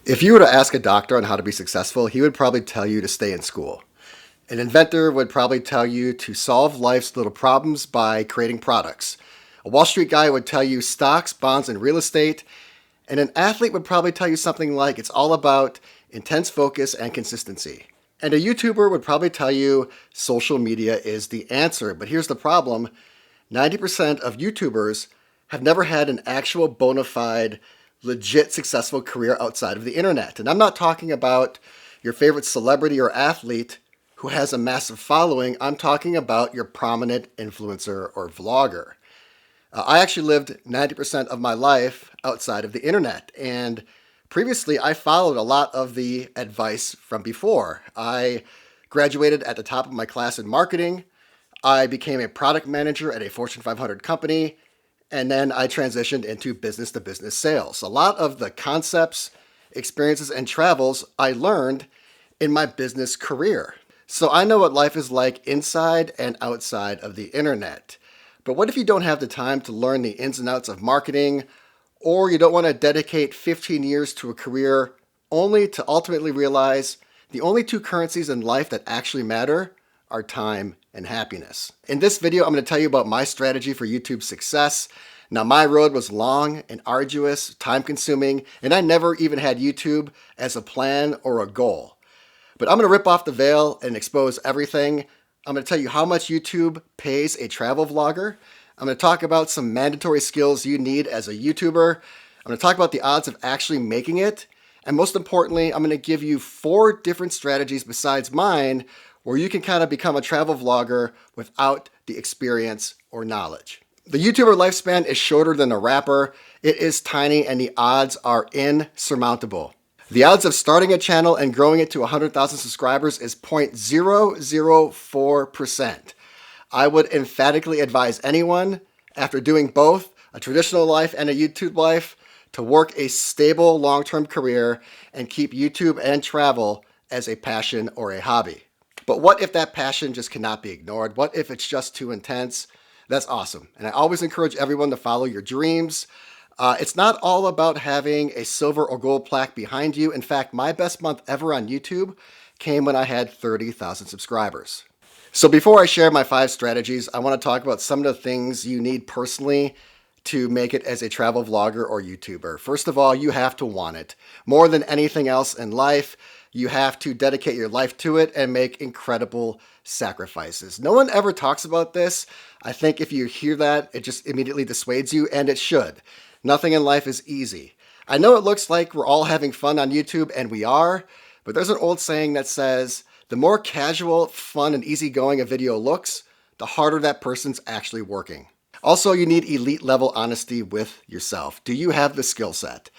If you were to ask a doctor on how to be successful, he would probably tell you to stay in school. An inventor would probably tell you to solve life's little problems by creating products. A Wall Street guy would tell you stocks, bonds, and real estate. And an athlete would probably tell you something like it's all about intense focus and consistency. And a YouTuber would probably tell you social media is the answer. But here's the problem: 90% of YouTubers have never had an actual bona fide, legit successful career outside of the internet. And I'm not talking about your favorite celebrity or athlete who has a massive following. I'm talking about your prominent influencer or vlogger. I actually lived 90% of my life outside of the internet, and previously I followed a lot of the advice from before. I graduated at the top of my class in marketing. I became a product manager at a Fortune 500 company, and then I transitioned into business-to-business sales. A lot of the concepts, experiences, and travels I learned in my business career. So I know what life is like inside and outside of the internet. But what if you don't have the time to learn the ins and outs of marketing, or you don't want to dedicate 15 years to a career only to ultimately realize the only two currencies in life that actually matter are time and happiness? In this video, I'm going to tell you about my strategy for YouTube success. Now, my road was long and arduous, time-consuming, and I never even had YouTube as a plan or a goal. But I'm going to rip off the veil and expose everything. I'm going to tell you how much YouTube pays a travel vlogger. I'm going to talk about some mandatory skills you need as a YouTuber. I'm going to talk about the odds of actually making it. And most importantly, I'm going to give you 4 different strategies besides mine where you can kind of become a travel vlogger without the experience or knowledge. The YouTuber lifespan is shorter than a rapper. It is tiny and the odds are insurmountable. The odds of starting a channel and growing it to 100,000 subscribers is 0.004%. I would emphatically advise anyone, after doing both a traditional life and a YouTube life, to work a stable long-term career and keep YouTube and travel as a passion or a hobby. But what if that passion just cannot be ignored? What if it's just too intense? That's awesome. And I always encourage everyone to follow your dreams. It's not all about having a silver or gold plaque behind you. In fact, my best month ever on YouTube came when I had 30,000 subscribers. So before I share my 5 strategies, I want to talk about some of the things you need personally to make it as a travel vlogger or YouTuber. First of all, you have to want it. More than anything else in life, you have to dedicate your life to it and make incredible sacrifices. No one ever talks about this. I think if you hear that, it just immediately dissuades you, and it should. Nothing in life is easy. I know it looks like we're all having fun on YouTube, and we are, but there's an old saying that says, the more casual, fun, and easygoing a video looks, the harder that person's actually working. Also, you need elite level honesty with yourself. Do you have the skill set?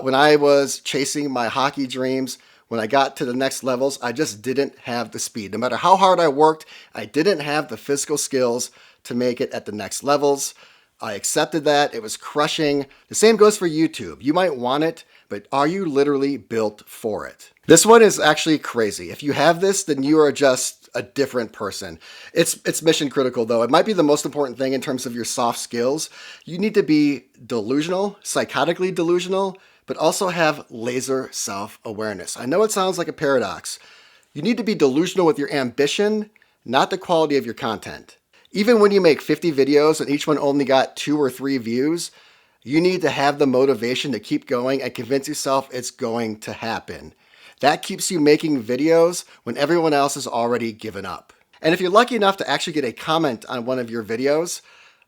When I was chasing my hockey dreams, when I got to the next levels, I just didn't have the speed. No matter how hard I worked, I didn't have the physical skills to make it at the next levels. I accepted that. It was crushing. The same goes for YouTube. You might want it, but are you literally built for it? This one is actually crazy. If you have this, then you are just a different person. It's mission critical though. It might be the most important thing in terms of your soft skills. You need to be delusional, psychotically delusional, but also have laser self-awareness. I know it sounds like a paradox. You need to be delusional with your ambition, not the quality of your content. Even when you make 50 videos and each one only got 2 or 3 views, you need to have the motivation to keep going and convince yourself it's going to happen. That keeps you making videos when everyone else has already given up. And if you're lucky enough to actually get a comment on one of your videos,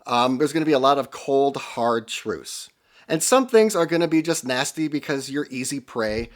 there's going to be a lot of cold, hard truths. And some things are going to be just nasty because you're easy prey,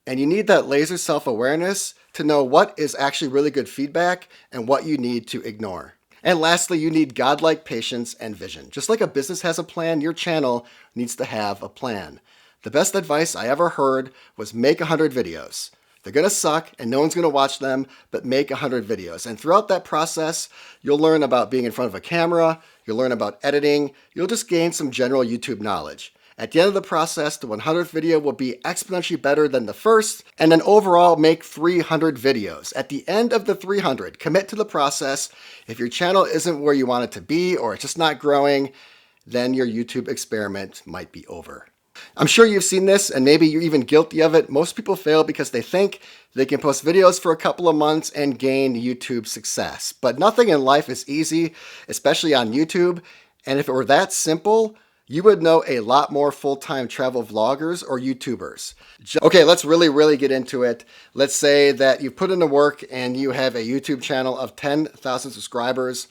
and you need that laser self-awareness to know what is actually really good feedback and what you need to ignore. And lastly, you need godlike patience and vision. Just like a business has a plan, your channel needs to have a plan. The best advice I ever heard was make 100 videos. They're going to suck and no one's going to watch them, but make 100 videos. And throughout that process, you'll learn about being in front of a camera, you'll learn about editing, you'll just gain some general YouTube knowledge. At the end of the process, the 100th video will be exponentially better than the first, and then overall make 300 videos. At the end of the 300, commit to the process. If your channel isn't where you want it to be or it's just not growing, then your YouTube experiment might be over. I'm sure you've seen this, and maybe you're even guilty of it. Most people fail because they think they can post videos for a couple of months and gain YouTube success. But nothing in life is easy, especially on YouTube. And if it were that simple, you would know a lot more full-time travel vloggers or YouTubers. Okay, let's really get into it. Let's say that you put in the work and you have a YouTube channel of 10,000 subscribers.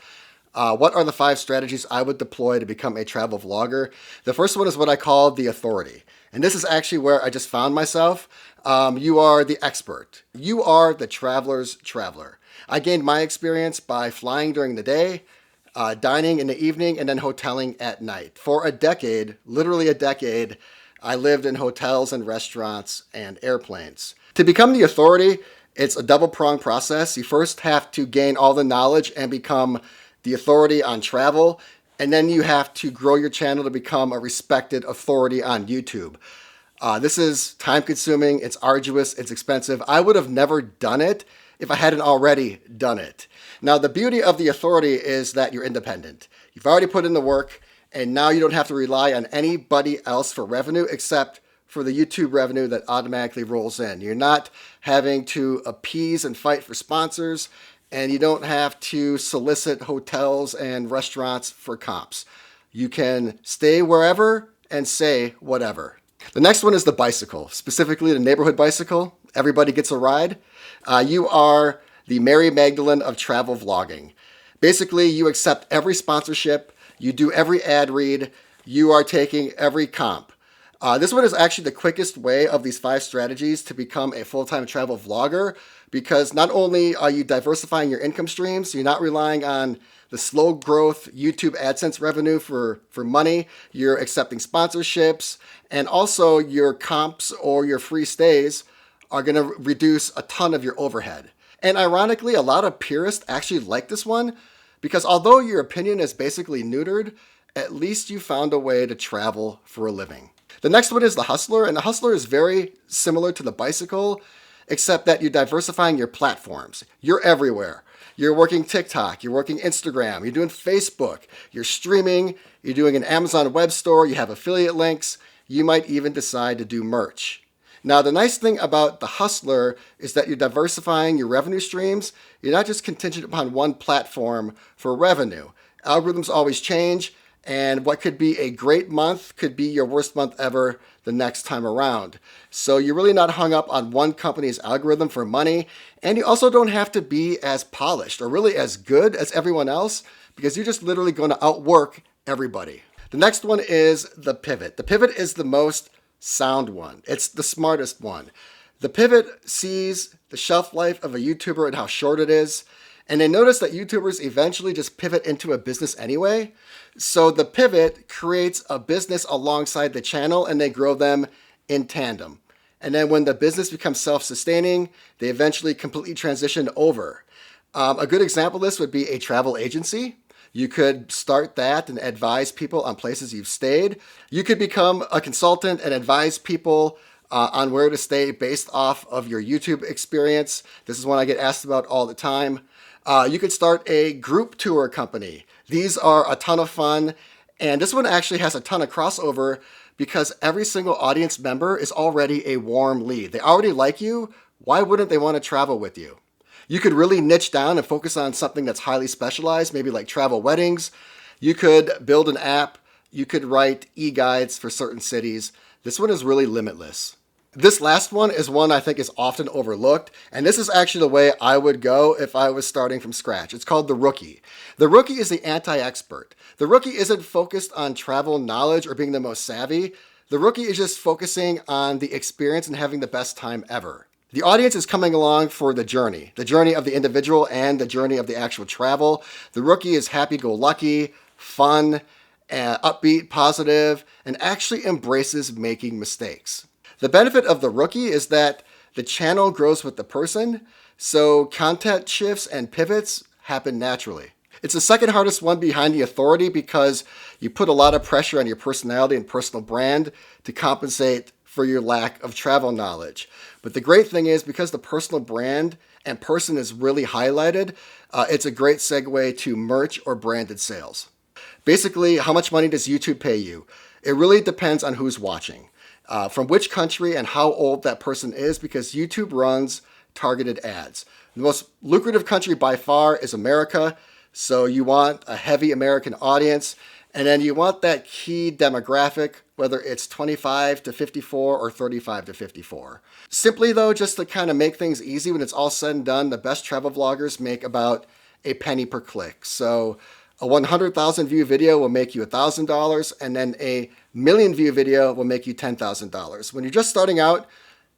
What are the 5 strategies I would deploy to become a travel vlogger? The first one is what I call the authority. And this is actually where I just found myself. You are the expert. You are the traveler's traveler. I gained my experience by flying during the day, dining in the evening, and then hoteling at night. For a decade, literally a decade, I lived in hotels and restaurants and airplanes. To become the authority, it's a double-pronged process. You first have to gain all the knowledge and become the authority on travel, and then you have to grow your channel to become a respected authority on YouTube. This is time-consuming, it's arduous, it's expensive. I would have never done it if I hadn't already done it. Now, the beauty of the authority is that you're independent. You've already put in the work, and now you don't have to rely on anybody else for revenue except for the YouTube revenue that automatically rolls in. You're not having to appease and fight for sponsors, and you don't have to solicit hotels and restaurants for comps. You can stay wherever and say whatever. The next one is the bicycle, specifically the neighborhood bicycle. Everybody gets a ride. You are the Mary Magdalene of travel vlogging. Basically, you accept every sponsorship, you do every ad read, you are taking every comp. This one is actually the quickest way of these 5 strategies to become a full-time travel vlogger, because not only are you diversifying your income streams, you're not relying on the slow growth YouTube AdSense revenue for money, you're accepting sponsorships, and also your comps or your free stays are going to reduce a ton of your overhead. And ironically, a lot of purists actually like this one, because although your opinion is basically neutered, at least you found a way to travel for a living. The next one is the hustler, and the hustler is very similar to the bicycle, except that you're diversifying your platforms. You're everywhere. You're working TikTok, you're working Instagram, you're doing Facebook, you're streaming, you're doing an Amazon web store, you have affiliate links, you might even decide to do merch. Now, the nice thing about the hustler is that you're diversifying your revenue streams. You're not just contingent upon one platform for revenue. Algorithms always change, and what could be a great month could be your worst month ever the next time around. So you're really not hung up on one company's algorithm for money, and you also don't have to be as polished or really as good as everyone else, because you're just literally going to outwork everybody. The next one is the pivot. The pivot is the most sound one. It's the smartest one. The pivot sees the shelf life of a YouTuber and how short it is, and they notice that YouTubers eventually just pivot into a business anyway. So the pivot creates a business alongside the channel, and they grow them in tandem. And then when the business becomes self-sustaining, they eventually completely transition over. A good example of this would be a travel agency. You could start that and advise people on places you've stayed. You could become a consultant and advise people on where to stay based off of your YouTube experience. This is one I get asked about all the time. You could start a group tour company. These are a ton of fun, and this one actually has a ton of crossover because every single audience member is already a warm lead. They already like you. Why wouldn't they want to travel with you? You could really niche down and focus on something that's highly specialized, maybe like travel weddings. You could build an app. You could write e-guides for certain cities. This one is really limitless. This last one is one I think is often overlooked, and this is actually the way I would go if I was starting from scratch. It's called the rookie. The rookie is the anti-expert. The rookie isn't focused on travel knowledge or being the most savvy. The rookie is just focusing on the experience and having the best time ever. The audience is coming along for the journey of the individual and the journey of the actual travel. The rookie is happy-go-lucky, fun, upbeat, positive, and actually embraces making mistakes. The benefit of the rookie is that the channel grows with the person, so content shifts and pivots happen naturally. It's the second hardest one behind the authority because you put a lot of pressure on your personality and personal brand to compensate for your lack of travel knowledge. But the great thing is, because the personal brand and person is really highlighted, it's a great segue to merch or branded sales. Basically, how much money does YouTube pay you? It really depends on who's watching. from which country and how old that person is, because YouTube runs targeted ads. The most lucrative country by far is America, so you want a heavy American audience, and then you want that key demographic, whether it's 25 to 54 or 35 to 54. Simply though, just to kind of make things easy, when it's all said and done, the best travel vloggers make about a penny per click. So a 100,000 view video will make you $1,000, and then a million view video will make you $10,000. When you're just starting out,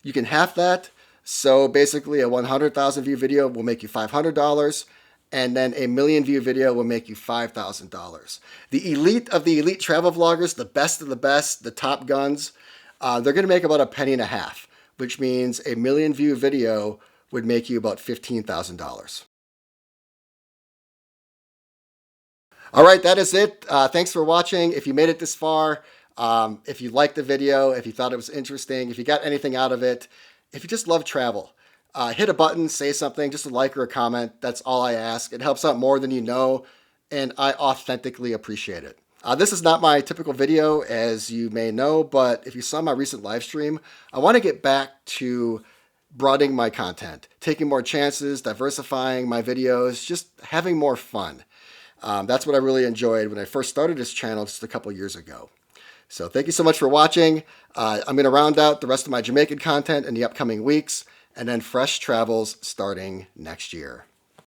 you can half that. So basically a 100,000 view video will make you $500, and then a million view video will make you $5,000. The elite of the elite travel vloggers, the best of the best, the top guns, they're going to make about a penny and a half, which means a million view video would make you about $15,000. All right, that is it. Thanks for watching. If you made it this far, if you liked the video, if you thought it was interesting, if you got anything out of it, if you just love travel, hit a button, say something, just a like or a comment. That's all I ask. It helps out more than you know, and I authentically appreciate it. This is not my typical video, as you may know, but if you saw my recent live stream, I want to get back to broadening my content, taking more chances, diversifying my videos, just having more fun. That's what I really enjoyed when I first started this channel just a couple years ago. So thank you so much for watching. I'm going to round out the rest of my Jamaican content in the upcoming weeks, and then fresh travels starting next year.